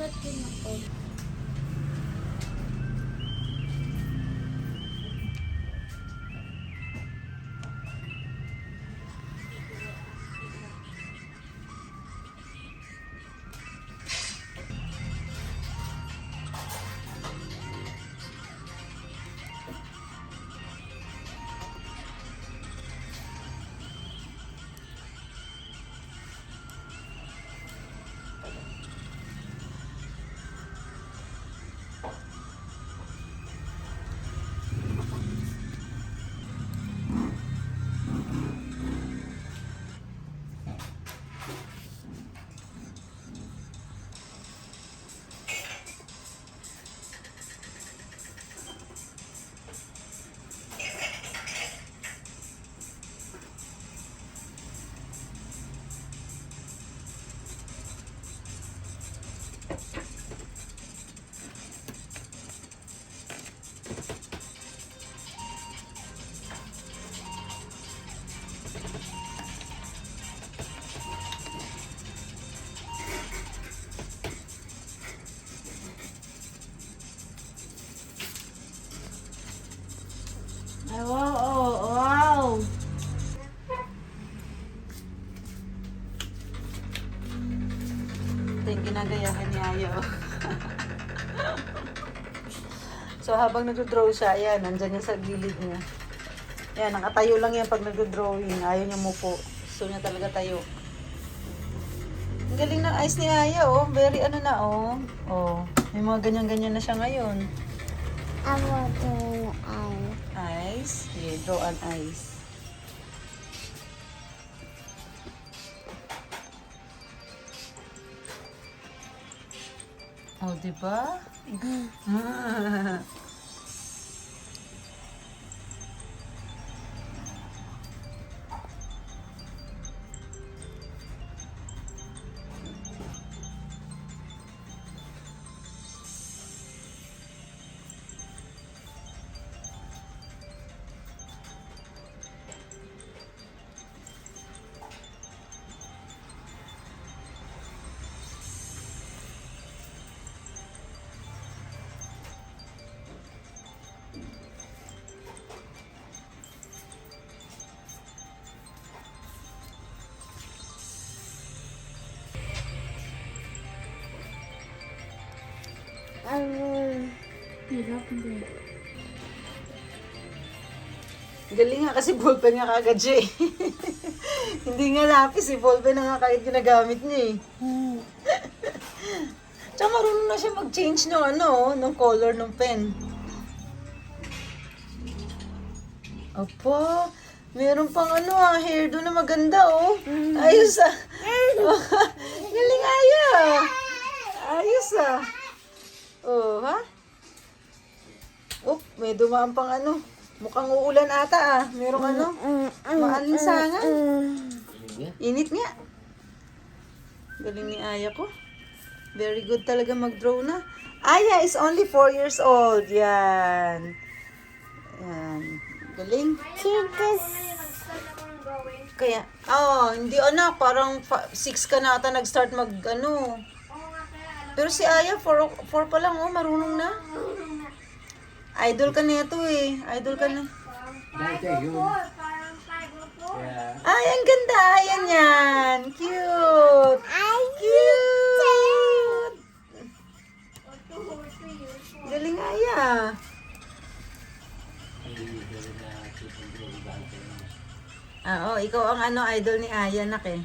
Susulat din ako. Ay, wow, oh, wow. Ito yung ginagayahan ni Aya. So, habang nag-draw siya, ayan, nandyan niya sa gilid niya. Ayan, nakatayo lang yan pag nag-drawing. Ayaw niya mupo. Gusto niya talaga tayo. Ang galing ng eyes ni Aya, oh. Very ano na, oh. Oh, may mga ganyan-ganyan na siya ngayon. I want to eye. Eyes. Yeah, draw an eyes. Oh, diba? I will. Hirap din. Galing nga kasi ballpen nga kagad siya eh. Hindi nga lapis eh, ballpen na nga kahit ginagamit niya eh. Tsaka marunong na siya mag-change ng ano, ng color ng pen. Opo, meron pang ano hairdo na maganda oh. Ayos ah. Galing Aya. Ayos ah. Oh, ha? Oh, may dumaan pang ano. Mukhang uulan ata ah. Merong ano, maalinsangan. Init nga. Galing ni Aya ko. Very good talaga mag-draw na. Aya is only 4 years old. Yan. Yan. Galing. Tigas. Kaya, hindi anak. Parang 6 ka na ata nag-start mag ano. Pero si Aya, 4 pa lang, oh, marunong na. Idol ka na ito eh. Idol ka na. Ay, ang ganda. Ayan yan. Cute. Cute. Galing Aya. Oo, ikaw ang ano, idol ni Aya, nak eh.